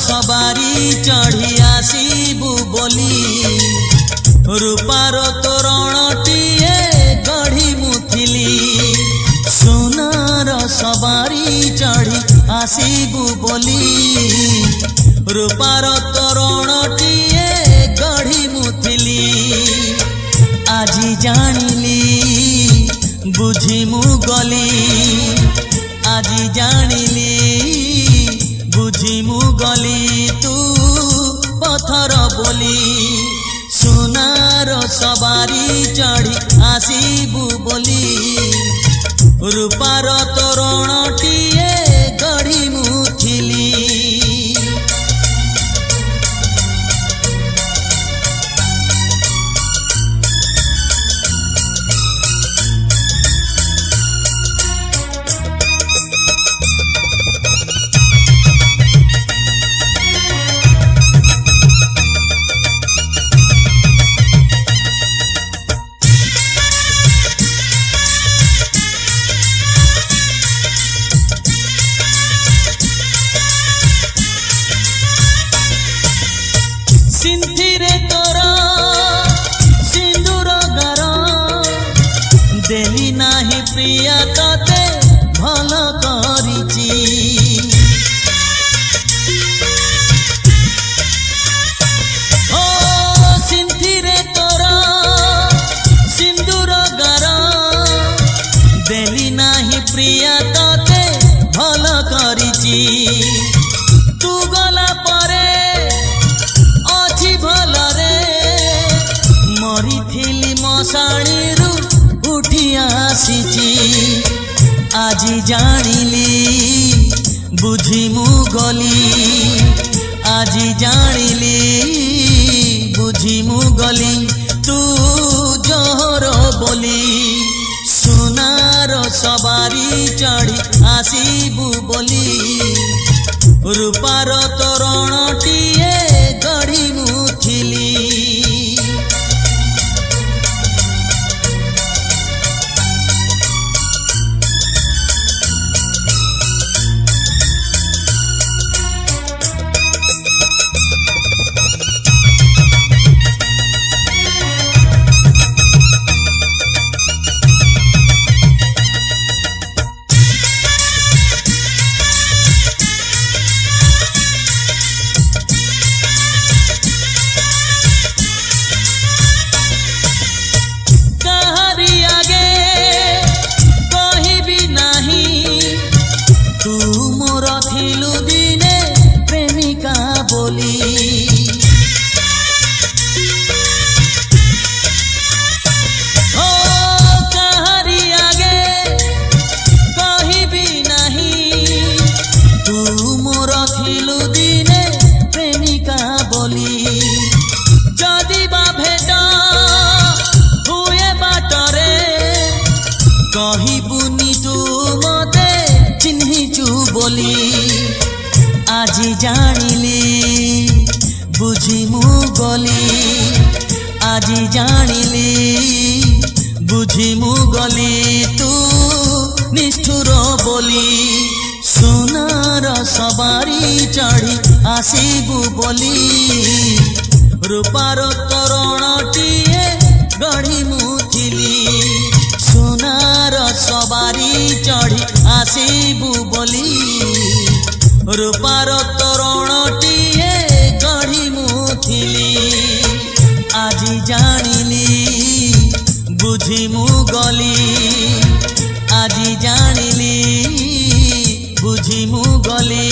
सवारी चढ़ी आसीबू बोली रूपार तोरणटीए गढ़ी मुथिली सुनार सवारी चढ़ी आसीबू बोली रूपार तोरणटीए गढ़ी मुथिली आजी जानिली बुझी मु गली आजी जानिली बुझी मु गली तू पथर बोली सुनार सवारी चढ़ी आसीबू बोली रूपार तोरणटीए गढ़ी मुथिली सिंथिरे तोरा सिंदूर गार देली नाही प्रिया तते भल करिची ओ सिंथिरे तोरा सिंदूर गार देली नाही प्रिया तते भल करिची तू गला परे मरी मशाणी उठी आसीची आजी जानिली बुझी मु गली आजी जानिली बुझी मु गली तू जोहर बोली सुनार सवारी चढ़ी आसीबू बोली रूपार तोरणटीए गढ़ी मुथिली कहिबुनी तू मते चिन्हिचु बोली आजी जानिली बुझी मु गली आजी जानिली बुझी मु गली तू निष्ठुर बोली सुनार सवारी चढ़ी आसीबू बोली रूपार तोरणटीए गढ़ी मुथिली सुनार सवारी चढ़ी आसीबू बोली रूपार तोरणटीए गढ़ी मुथिली आजी जानिली बुझी मु गली आजी जानिली बुझी मु गली।